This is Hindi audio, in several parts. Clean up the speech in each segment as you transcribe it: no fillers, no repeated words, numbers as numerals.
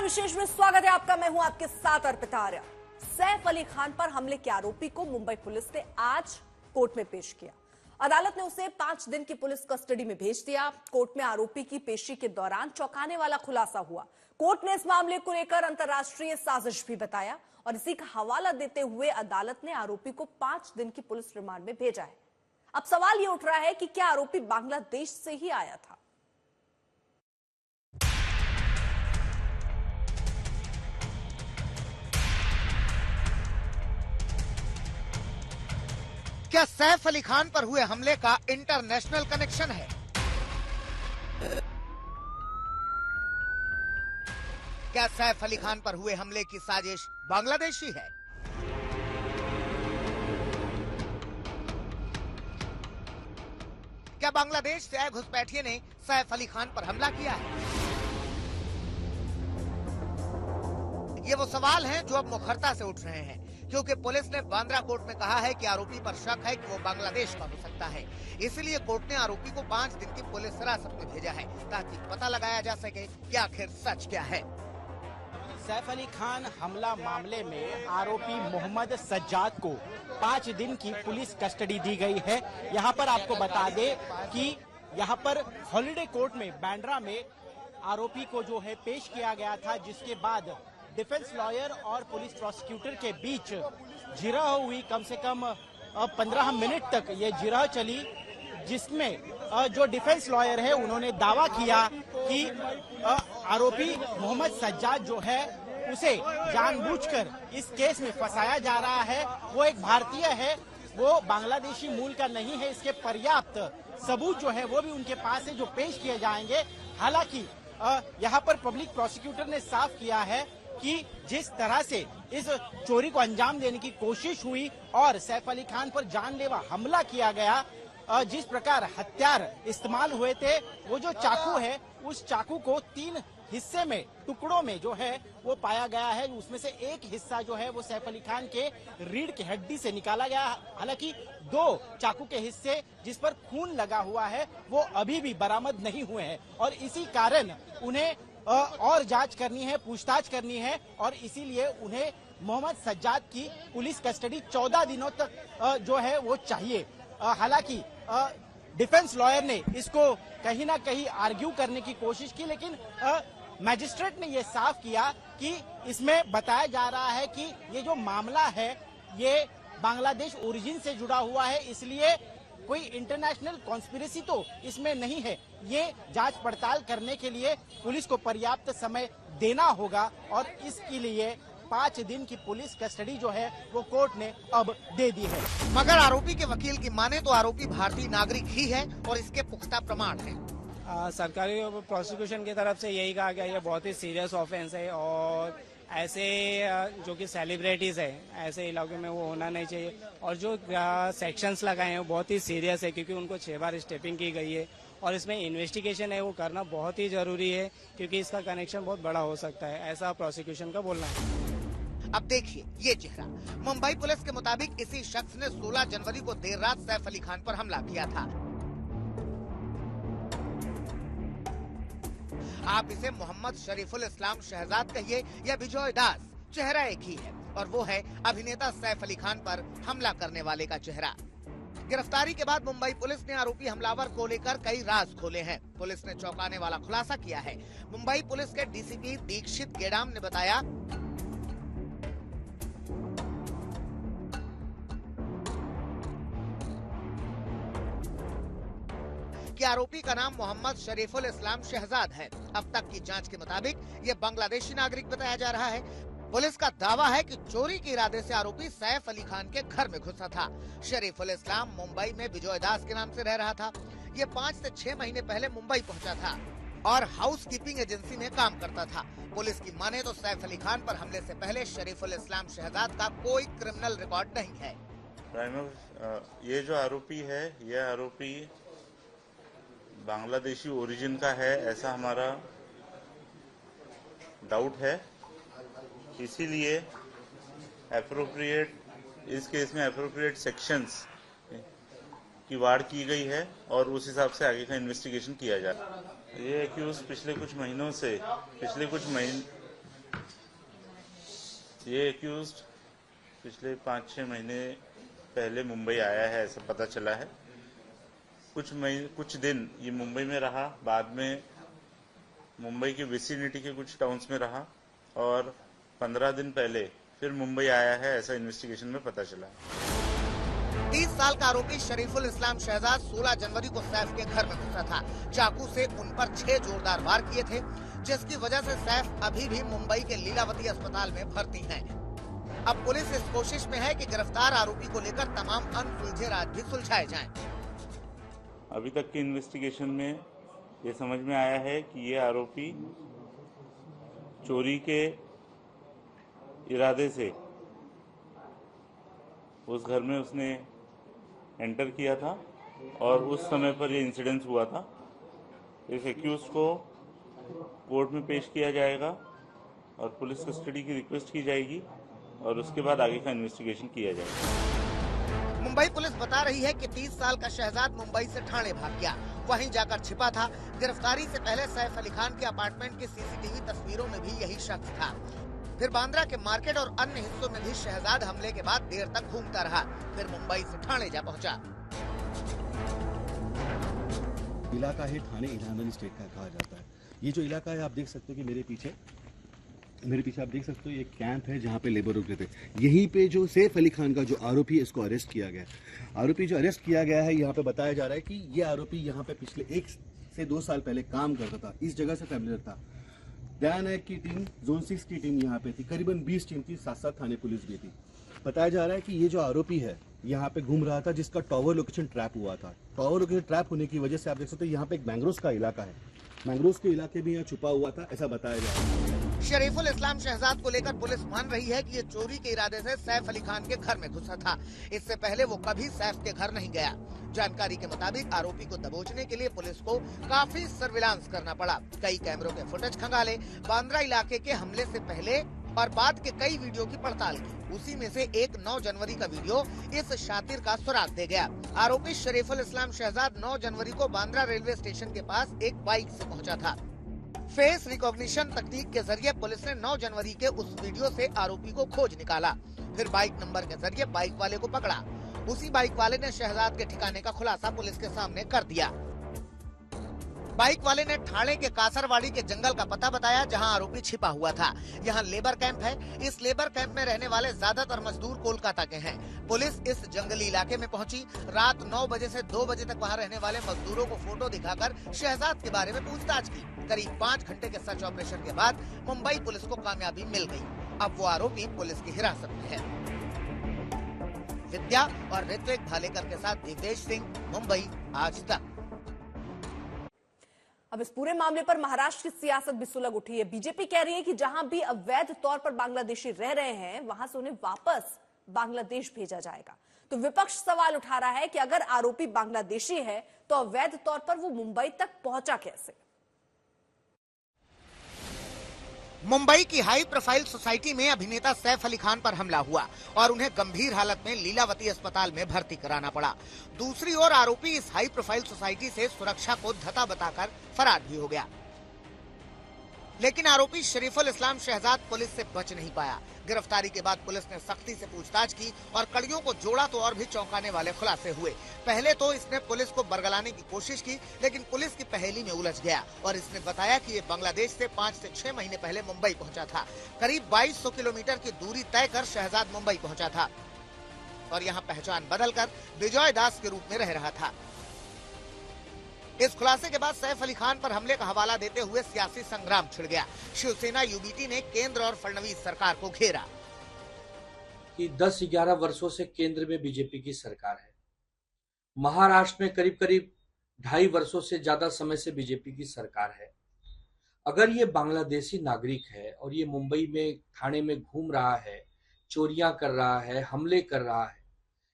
विशेष में स्वागत है आपका। मैं हूं आपके साथ अर्पिता आर्या। सैफ अली खान पर हमले के आरोपी को मुंबई पुलिस ने आज कोर्ट में पेश किया। अदालत ने उसे 5 दिन की पुलिस कस्टडी में भेज दिया। कोर्ट में आरोपी की पेशी के दौरान चौंकाने वाला खुलासा हुआ। कोर्ट ने इस मामले को लेकर अंतर्राष्ट्रीय साजिश भी बताया और इसी का हवाला देते हुए अदालत ने आरोपी को 5 दिन की पुलिस रिमांड में भेजा है। अब सवाल यह उठ रहा है कि क्या आरोपी बांग्लादेश से ही आया था? क्या सैफ अली खान पर हुए हमले का इंटरनेशनल कनेक्शन है? क्या सैफ अली खान पर हुए हमले की साजिश बांग्लादेशी है? क्या बांग्लादेश से आए घुसपैठिए ने सैफ अली खान पर हमला किया है? ये वो सवाल हैं जो अब मुखरता से उठ रहे हैं, क्योंकि पुलिस ने बांद्रा कोर्ट में कहा है कि आरोपी पर शक है कि वो बांग्लादेश का हो सकता है। इसलिए कोर्ट ने आरोपी को 5 दिन की पुलिस हिरासत में भेजा है ताकि पता लगाया जा सके कि आखिर सच क्या है। सैफ अली खान हमला मामले में आरोपी मोहम्मद सज्जाद को 5 दिन की पुलिस कस्टडी दी गई है। यहाँ पर आपको बता दें कि यहाँ पर हॉलिडे कोर्ट में बांद्रा में आरोपी को जो है पेश किया गया था, जिसके बाद डिफेंस लॉयर और पुलिस प्रोसिक्यूटर के बीच जिरह हुई। कम से कम 15 मिनट तक ये जिरह चली, जिसमें जो डिफेंस लॉयर है उन्होंने दावा किया कि आरोपी मोहम्मद सज्जाद जो है उसे जानबूझकर इस केस में फंसाया जा रहा है। वो एक भारतीय है, वो बांग्लादेशी मूल का नहीं है। इसके पर्याप्त सबूत जो है वो भी उनके पास है जो पेश किए जाएंगे। हालांकि यहाँ पर पब्लिक प्रोसिक्यूटर ने साफ किया है कि जिस तरह से इस चोरी को अंजाम देने की कोशिश हुई और सैफ अली खान पर जानलेवा हमला किया गया, जिस प्रकार हथियार इस्तेमाल हुए थे, वो जो चाकू है उस चाकू को 3 हिस्से में टुकड़ों में जो है वो पाया गया है। उसमें से एक हिस्सा जो है वो सैफ अली खान के रीढ़ की हड्डी से निकाला गया। हालांकि 2 चाकू के हिस्से जिस पर खून लगा हुआ है वो अभी भी बरामद नहीं हुए हैं और इसी कारण उन्हें और जांच करनी है, पूछताछ करनी है और इसीलिए उन्हें मोहम्मद सज्जाद की पुलिस कस्टडी 14 दिनों तक जो है वो चाहिए। हालांकि डिफेंस लॉयर ने इसको कहीं ना कहीं आर्ग्यू करने की कोशिश की, लेकिन मैजिस्ट्रेट ने ये साफ किया कि इसमें बताया जा रहा है कि ये जो मामला है ये बांग्लादेश ओरिजिन से जुड़ा हुआ है, इसलिए कोई इंटरनेशनल कॉन्स्पिरेसी तो इसमें नहीं है। ये जांच पड़ताल करने के लिए पुलिस को पर्याप्त समय देना होगा और इसके लिए 5 दिन की पुलिस कस्टडी जो है वो कोर्ट ने अब दे दी है। मगर आरोपी के वकील की माने तो आरोपी भारतीय नागरिक ही है और इसके पुख्ता प्रमाण हैं। सरकारी प्रोसिक्यूशन की तरफ से यही कहा गया, ये बहुत ही सीरियस ऑफेंस है और ऐसे जो कि सेलिब्रिटीज है ऐसे इलाके में वो होना नहीं चाहिए और जो सेक्शंस लगाए हैं वो बहुत ही सीरियस है, क्योंकि उनको 6 बार स्टेपिंग की गई है और इसमें इन्वेस्टिगेशन है वो करना बहुत ही जरूरी है, क्योंकि इसका कनेक्शन बहुत बड़ा हो सकता है, ऐसा प्रोसिक्यूशन का बोलना है। अब देखिए ये चेहरा। मुंबई पुलिस के मुताबिक इसी शख्स ने 16 जनवरी को देर रात सैफ अली खान पर हमला किया था। आप इसे मोहम्मद शरीफुल इस्लाम शहजाद कहिए या बिजॉय दास, चेहरा एक ही है और वो है अभिनेता सैफ अली खान पर हमला करने वाले का चेहरा। गिरफ्तारी के बाद मुंबई पुलिस ने आरोपी हमलावर को लेकर कई राज खोले हैं। पुलिस ने चौंकाने वाला खुलासा किया है। मुंबई पुलिस के डीसीपी दीक्षित गेडाम ने बताया कि आरोपी का नाम मोहम्मद शरीफुल इस्लाम शहजाद है। अब तक की जांच के मुताबिक ये बांग्लादेशी नागरिक बताया जा रहा है। पुलिस का दावा है कि चोरी के इरादे से आरोपी सैफ अली खान के घर में घुसा था। शरीफुल इस्लाम मुंबई में बिजॉय दास के नाम से रह रहा था। ये 5 से 6 महीने पहले मुंबई पहुंचा था और हाउस कीपिंग एजेंसी में काम करता था। पुलिस की माने तो सैफ अली खान पर हमले से पहले शरीफुल इस्लाम शहजाद का कोई क्रिमिनल रिकॉर्ड नहीं है। ये जो आरोपी है, ये आरोपी बांग्लादेशी ओरिजिन का है, ऐसा हमारा डाउट है। इसीलिए इस केस में एप्रोप्रिएट सेक्शंस की वाड़ की गई है और उस हिसाब से आगे का इन्वेस्टिगेशन किया जा रहा है। ये एक्यूज पिछले कुछ ये एक्यूज्ड पिछले 5-6 महीने पहले मुंबई आया है, ऐसा पता चला है। कुछ दिन ये मुंबई में रहा, बाद में मुंबई के विसिनिटी के कुछ टाउन्स में रहा और 15 दिन पहले फिर मुंबई आया है, ऐसा इन्वेस्टिगेशन में पता चला। 30 साल का आरोपी शरीफुल इस्लाम शहजाद 16 जनवरी को सैफ के घर में घुसा था। चाकू से उन पर 6 जोरदार वार किए थे, जिसकी वजह से सैफ अभी भी मुंबई के लीलावती अस्पताल में भर्ती हैं। अब पुलिस इस कोशिश में है कि गिरफ्तार आरोपी को लेकर तमाम अनसुलझे राज भी सुलझाए जाएं। अभी तक की इन्वेस्टिगेशन में ये समझ में आया है कि ये आरोपी चोरी के इरादे से उस घर में उसने एंटर किया था और उस समय पर ये इंसिडेंस हुआ था। इस एक्यूज को कोर्ट में पेश किया जाएगा और पुलिस कस्टडी की रिक्वेस्ट की जाएगी और उसके बाद आगे का इन्वेस्टिगेशन किया जाएगा। मुंबई पुलिस बता रही है कि 30 साल का शहजाद मुंबई से ठाणे भाग गया, वहीं जाकर छिपा था। गिरफ्तारी से पहले सैफ अली खान के अपार्टमेंट की सीसीटीवी तस्वीरों में भी यही शख्स था। फिर बांद्रा के मार्केट और अन्य हिस्सों में भी शहजाद हमले के बाद देर तक घूमता रहा, फिर मुंबई से ठाणे जा पहुंचा। इलाका है ठाणे इलाहाबाद स्टेट का कहा जाता है। ये जो इलाका है आप देख सकते हो कि मेरे पीछे आप देख सकते हो ये कैंप है जहाँ पे लेबर रुक रहे थे। यहीं पे जो सैफ अली खान का जो आरोपी है इसको अरेस्ट किया गया। आरोपी जो अरेस्ट किया गया है यहाँ पे बताया जा रहा है कि ये आरोपी यहाँ पे पिछले 1 से 2 साल पहले काम करता था, इस जगह से फैमिलियर था। ध्यान है की टीम जोन 6 की टीम यहाँ पे थी, करीबन 20 टीम थी, 7-7 थाने पुलिस भी थी। बताया जा रहा है कि ये जो आरोपी है यहाँ पे घूम रहा था, जिसका टावर लोकेशन ट्रैप हुआ था। टावर लोकेशन ट्रैप होने की वजह से आप देख सकते हो यहाँ पे एक मैंग्रोव्स का इलाका है, मैंग्रोव्स के इलाके में यहाँ छुपा हुआ था, ऐसा बताया जा रहा है। शरीफुल इस्लाम शहजाद को लेकर पुलिस मान रही है कि ये चोरी के इरादे से सैफ अली खान के घर में घुसा था। इससे पहले वो कभी सैफ के घर नहीं गया। जानकारी के मुताबिक आरोपी को दबोचने के लिए पुलिस को काफी सर्विलांस करना पड़ा। कई कैमरों के फुटेज खंगाले, बांद्रा इलाके के हमले से पहले और बाद के कई वीडियो की पड़ताल की। उसी में से एक 9 जनवरी का वीडियो इस शातिर का सुराग दे गया। आरोपी शरीफुल इस्लाम शहजाद 9 जनवरी को बांद्रा रेलवे स्टेशन के पास एक बाइक से पहुंचा था। फेस रिकॉग्निशन तकनीक के जरिए पुलिस ने 9 जनवरी के उस वीडियो से आरोपी को खोज निकाला। फिर बाइक नंबर के जरिए बाइक वाले को पकड़ा। उसी बाइक वाले ने शहजाद के ठिकाने का खुलासा पुलिस के सामने कर दिया। बाइक वाले ने ठाणे के कासरवाड़ी के जंगल का पता बताया, जहां आरोपी छिपा हुआ था। यहां लेबर कैंप है। इस लेबर कैंप में रहने वाले ज्यादातर मजदूर कोलकाता के हैं। पुलिस इस जंगली इलाके में पहुंची। रात 9 बजे से 2 बजे तक वहां रहने वाले मजदूरों को फोटो दिखाकर शहजाद के बारे में पूछताछ की। करीब 5 घंटे के सर्च ऑपरेशन के बाद मुंबई पुलिस को कामयाबी मिल गई। अब वो आरोपी पुलिस की हिरासत में है। विद्या और ऋत्विक भालेकर के साथ दिवेश सिंह, मुंबई, आज तक। अब इस पूरे मामले पर महाराष्ट्र की सियासत भी सुलग उठी है। बीजेपी कह रही है कि जहां भी अवैध तौर पर बांग्लादेशी रह रहे हैं वहां से उन्हें वापस बांग्लादेश भेजा जाएगा। तो विपक्ष सवाल उठा रहा है कि अगर आरोपी बांग्लादेशी है तो अवैध तौर पर वो मुंबई तक पहुंचा कैसे। मुंबई की हाई प्रोफाइल सोसाइटी में अभिनेता सैफ अली खान पर हमला हुआ और उन्हें गंभीर हालत में लीलावती अस्पताल में भर्ती कराना पड़ा। दूसरी ओर आरोपी इस हाई प्रोफाइल सोसाइटी से सुरक्षा को धता बताकर फरार भी हो गया। लेकिन आरोपी शरीफुल इस्लाम शहजाद पुलिस से बच नहीं पाया। गिरफ्तारी के बाद पुलिस ने सख्ती से पूछताछ की और कड़ियों को जोड़ा तो और भी चौंकाने वाले खुलासे हुए। पहले तो इसने पुलिस को बरगलाने की कोशिश की, लेकिन पुलिस की पहेली में उलझ गया और इसने बताया कि ये बांग्लादेश से 5 से 6 महीने पहले मुंबई पहुंचा था। करीब 2200 किलोमीटर की दूरी तय कर शहजाद मुंबई पहुंचा था और यहाँ पहचान बदलकर विजय दास के रूप में रह रहा था। इस खुलासे के बाद सैफ अली खान पर हमले का हवाला देते हुए सियासी संग्राम छिड़ गया। शिवसेना यूबीटी ने केंद्र और फडणवीस सरकार को घेरा कि 10-11 वर्षों से केंद्र में बीजेपी की सरकार है। महाराष्ट्र में करीब 2.5 वर्षों से ज्यादा समय से बीजेपी की सरकार है। अगर ये बांग्लादेशी नागरिक है और ये मुंबई में थाने में घूम रहा है, चोरियां कर रहा है, हमले कर रहा है,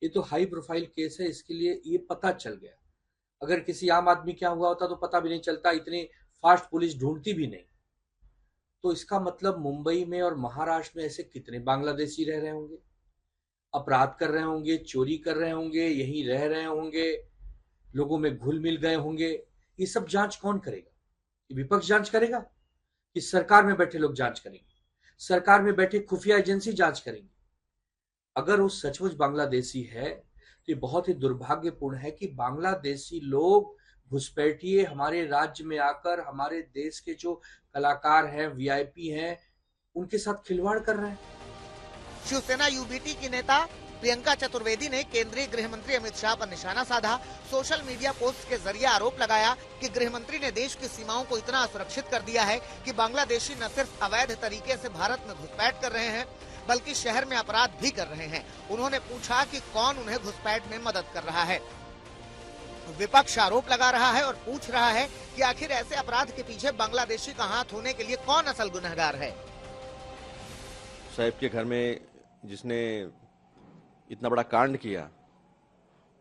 ये तो हाई प्रोफाइल केस है। इसके लिए ये पता चल गया। अगर किसी आम आदमी क्या हुआ होता तो पता भी नहीं चलता, इतनी फास्ट पुलिस ढूंढती भी नहीं। तो इसका मतलब मुंबई में और महाराष्ट्र में ऐसे कितने बांग्लादेशी रह रहे होंगे, अपराध कर रहे होंगे, चोरी कर रहे होंगे, यहीं रह रहे होंगे, लोगों में घुल मिल गए होंगे। ये सब जांच कौन करेगा? विपक्ष जांच करेगा कि सरकार में बैठे लोग जांच करेंगे? सरकार में बैठे खुफिया एजेंसी जांच करेंगी। अगर वो सचमुच बांग्लादेशी है तो ये बहुत ही दुर्भाग्यपूर्ण है कि बांग्लादेशी लोग घुसपैठिए हमारे राज्य में आकर हमारे देश के जो कलाकार हैं, वीआईपी हैं, उनके साथ खिलवाड़ कर रहे हैं। शिवसेना यूबीटी की नेता प्रियंका चतुर्वेदी ने केंद्रीय गृह मंत्री अमित शाह पर निशाना साधा। सोशल मीडिया पोस्ट के जरिए आरोप लगाया कि गृह मंत्री ने देश की सीमाओं को इतना असुरक्षित कर दिया है कि बांग्लादेशी न सिर्फ अवैध तरीके से भारत में घुसपैठ कर रहे हैं बल्कि शहर में अपराध भी कर रहे हैं। उन्होंने पूछा कि कौन उन्हें घुसपैठ में मदद कर रहा है। विपक्ष आरोप लगा रहा है और पूछ रहा है कि आखिर ऐसे अपराध के पीछे बांग्लादेशी का हाथ होने के लिए कौन असल गुनहगार है। साहब के घर में जिसने इतना बड़ा कांड किया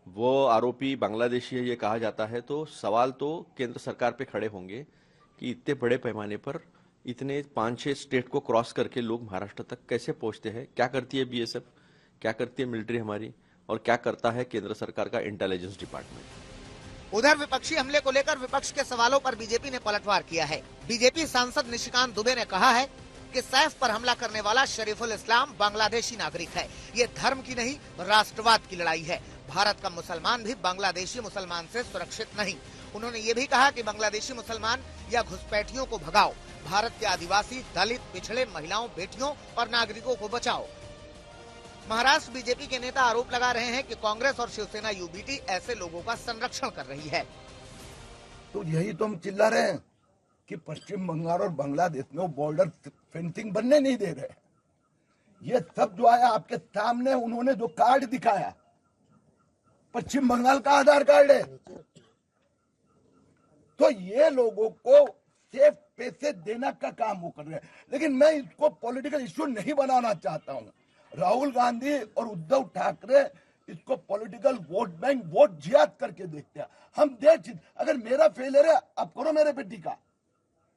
वो आरोपी बांग्लादेशी है ये कहा जाता है, तो सवाल तो केंद्र सरकार पे खड़े होंगे कि इतने बड़े पैमाने पर इतने 5-6 स्टेट को क्रॉस करके लोग महाराष्ट्र तक कैसे पहुंचते हैं। क्या करती है बीएसएफ, क्या करती है मिलिट्री हमारी, और क्या करता है केंद्र सरकार का इंटेलिजेंस डिपार्टमेंट। उधर विपक्षी हमले को लेकर विपक्ष के सवालों पर बीजेपी ने पलटवार किया है। बीजेपी सांसद निशिकांत दुबे ने कहा है कि सैफ पर हमला करने वाला शरीफुल इस्लाम बांग्लादेशी नागरिक है। ये धर्म की नहीं राष्ट्रवाद की लड़ाई है। भारत का मुसलमान भी बांग्लादेशी मुसलमान से सुरक्षित नहीं। उन्होंने ये भी कहा कि बांग्लादेशी मुसलमान या घुसपैठियों को भगाओ, भारत के आदिवासी, दलित, पिछड़े, महिलाओं, बेटियों और नागरिकों को बचाओ। महाराष्ट्र बीजेपी के नेता आरोप लगा रहे हैं कि कांग्रेस और शिवसेना यूबीटी ऐसे लोगों का संरक्षण कर रही है। तो यही तो हम चिल्ला रहे हैं कि पश्चिम बंगाल और बांग्लादेश में वो बॉर्डर फेंसिंग बनने नहीं दे रहे। ये सब जो आया आपके सामने, उन्होंने जो कार्ड दिखाया पश्चिम बंगाल का आधार कार्ड है। तो ये लोगों को सिर्फ पैसे देना का काम वो कर रहे हैं। लेकिन मैं इसको पॉलिटिकल इश्यू नहीं बनाना चाहता हूँ। राहुल गांधी और उद्धव ठाकरे इसको पॉलिटिकल वोट बैंक, वोट जिहाद करके देखते हैं। हम देश, अगर मेरा फेलियर है आप करो मेरे पे टीका,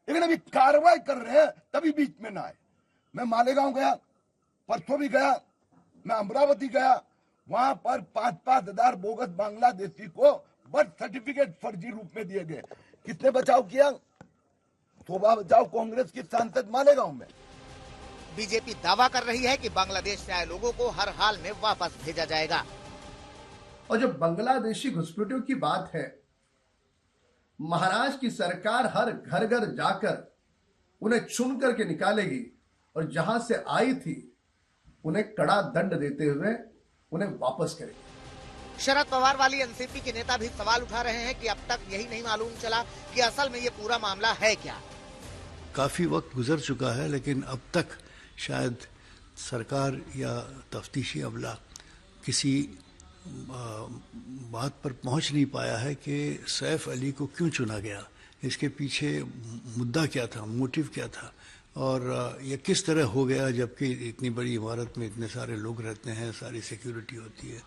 लेकिन अभी कार्रवाई कर रहे हैं तभी बीच में ना आए। मैं मालेगांव गया, परसों भी गया, मैं अमरावती गया, वहां पर 5-5 हजार बोगस बांग्लादेशी को बर्थ सर्टिफिकेट फर्जी रूप में दिए गए। किसने बचाव किया? शोभा बचाओ कांग्रेस की सांसद मालेगांव में। बीजेपी दावा कर रही है कि बांग्लादेश से आए लोगों को हर हाल में वापस भेजा जाएगा। और जब बांग्लादेशी घुसपैठियों की बात है, महाराष्ट्र की सरकार हर घर घर जाकर उन्हें चुन करके निकालेगी और जहां से आई थी उन्हें कड़ा दंड देते हुए उन्हें वापस करेगी। शरद पवार वाली एनसीपी के नेता भी सवाल उठा रहे हैं कि अब तक यही नहीं मालूम चला कि असल में ये पूरा मामला है क्या। काफी वक्त गुजर चुका है लेकिन अब तक शायद सरकार या तफ्तीशी अमला किसी बात पर पहुंच नहीं पाया है कि सैफ अली को क्यों चुना गया, इसके पीछे मुद्दा क्या था, मोटिव क्या था, और ये किस तरह हो गया जबकि इतनी बड़ी इमारत में इतने सारे लोग रहते हैं, सारी सिक्योरिटी होती है।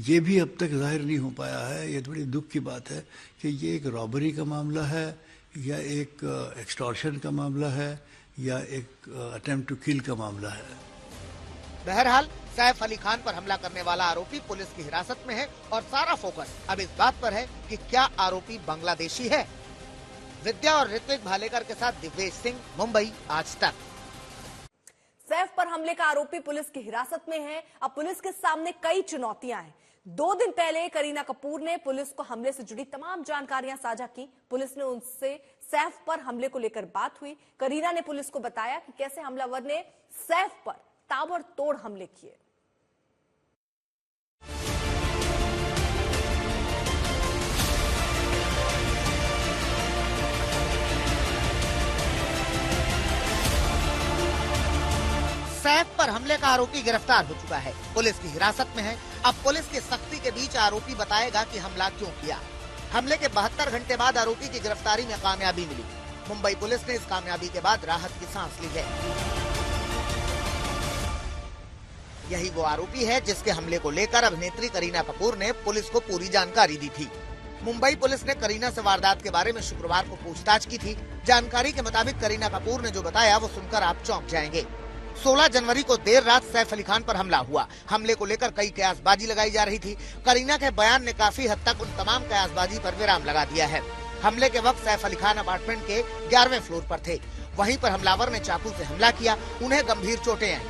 ये भी अब तक जाहिर नहीं हो पाया है। ये बड़ी दुख की बात है कि ये एक रॉबरी का मामला है या एक एक्सटॉर्शन का मामला है या एक अटेम्प्ट टू किल का मामला है। बहरहाल सैफ अली खान पर हमला करने वाला आरोपी पुलिस की हिरासत में है और सारा फोकस अब इस बात पर है कि क्या आरोपी बांग्लादेशी है। विद्या और ऋत्विक भालेकर के साथ दिव्येश सिंह, मुंबई, आज तक। सैफ पर हमले का आरोपी पुलिस की हिरासत में है। अब पुलिस के सामने कई चुनौतियां हैं। 2 दिन पहले करीना कपूर ने पुलिस को हमले से जुड़ी तमाम जानकारियां साझा की। पुलिस ने उनसे सैफ पर हमले को लेकर बात हुई। करीना ने पुलिस को बताया कि कैसे हमलावर ने सैफ पर ताबड़तोड़ हमले किए। सैफ पर हमले का आरोपी गिरफ्तार हो चुका है, पुलिस की हिरासत में है। अब पुलिस की सख्ती के बीच आरोपी बताएगा कि हमला क्यों किया। हमले के 72 घंटे बाद आरोपी की गिरफ्तारी में कामयाबी मिली। मुंबई पुलिस ने इस कामयाबी के बाद राहत की सांस ली है। यही वो आरोपी है जिसके हमले को लेकर अभिनेत्री करीना कपूर ने पुलिस को पूरी जानकारी दी थी। मुंबई पुलिस ने करीना से वारदात के बारे में शुक्रवार को पूछताछ की थी। जानकारी के मुताबिक करीना कपूर ने जो बताया वो सुनकर आप चौंक जाएंगे। 16 जनवरी को देर रात सैफ अली खान पर हमला हुआ। हमले को लेकर कई कयासबाजी लगाई जा रही थी। करीना के बयान ने काफी हद तक उन तमाम कयासबाजी पर विराम लगा दिया है। हमले के वक्त सैफ अली खान अपार्टमेंट के 11वें फ्लोर पर थे। वहीं पर हमलावर ने चाकू से हमला किया, उन्हें गंभीर चोटें आई।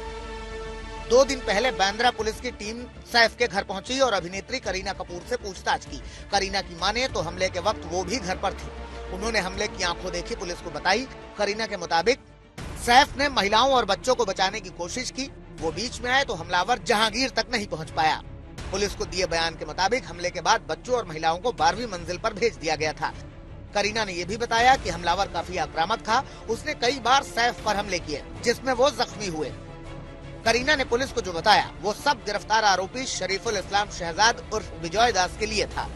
2 दिन पहले बांद्रा पुलिस की टीम सैफ के घर पहुंची और अभिनेत्री करीना कपूर से पूछताछ की। करीना की माने तो हमले के वक्त वो भी घर पर थी। उन्होंने हमले की आंखों देखी पुलिस को बताई। करीना के मुताबिक सैफ ने महिलाओं और बच्चों को बचाने की कोशिश की। वो बीच में आए तो हमलावर जहांगीर तक नहीं पहुंच पाया। पुलिस को दिए बयान के मुताबिक हमले के बाद बच्चों और महिलाओं को 12वीं मंजिल पर भेज दिया गया था। करीना ने यह भी बताया कि हमलावर काफी आक्रामक था। उसने कई बार सैफ पर हमले किए, जिसमें वो जख्मी हुए। करीना ने पुलिस को जो बताया वो सब गिरफ्तार आरोपी शरीफुल इस्लाम शहजाद उर्फ विजय दास के लिए था।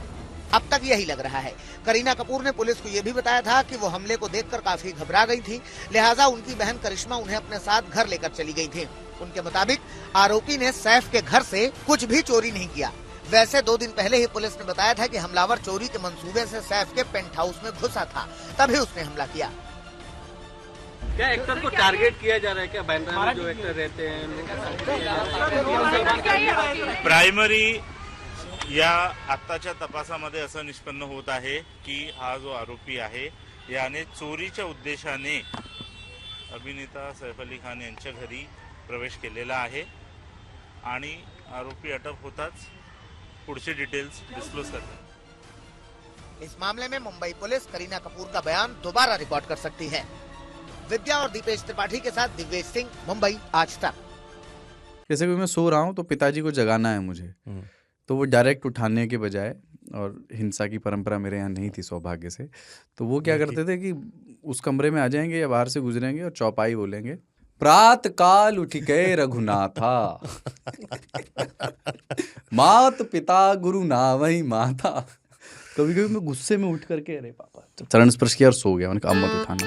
अब तक यही लग रहा है। करीना कपूर ने पुलिस को यह भी बताया था कि वो हमले को देखकर काफी घबरा गई थी, लिहाजा उनकी बहन करिश्मा उन्हें अपने साथ घर लेकर चली गई थी। उनके मुताबिक आरोपी ने सैफ के घर से कुछ भी चोरी नहीं किया। वैसे 2 दिन पहले ही पुलिस ने बताया था कि हमलावर चोरी के मंसूबे से सैफ के पेंट हाउस में घुसा था, तभी उसने हमला किया। क्या एक्टर को टारगेट किया जा रहा है? क्या बांद्रा में जो एक्टर रहते हैं प्रायमरी या आत्ताच्या तपासामध्ये असं निष्पन्न होत आहे की हा जो आरोपी आहे याने चोरीच्या उद्देशाने अभिनेता सैफ अली खान यांच्या घरी प्रवेश केलेला आहे आणि आरोपी अटक होताच पुढचे डिटेल्स डिस्क्लोज करतात। इस मामले में मुंबई पुलिस करीना कपूर का बयान दोबारा रिकॉर्ड कर सकती है। विद्या और दीपेश त्रिपाठी के साथ दिव्येश सिंह, मुंबई आज तक। जैसे कि मैं सो रहा हूँ तो पिताजी को जगाना है मुझे, तो वो डायरेक्ट उठाने के बजाय, और हिंसा की परंपरा मेरे यहाँ नहीं थी सौभाग्य से, तो वो क्या करते थे कि उस कमरे में आ जाएंगे या बाहर से गुजरेंगे और चौपाई बोलेंगे, प्रात काल उठ के रघुनाथा मात पिता गुरु नावही माता। कभी कभी मैं गुस्से में उठ करके अरे पापा, चरण स्पर्श किया और सो गया। मैंने कहा अब मत उठाना।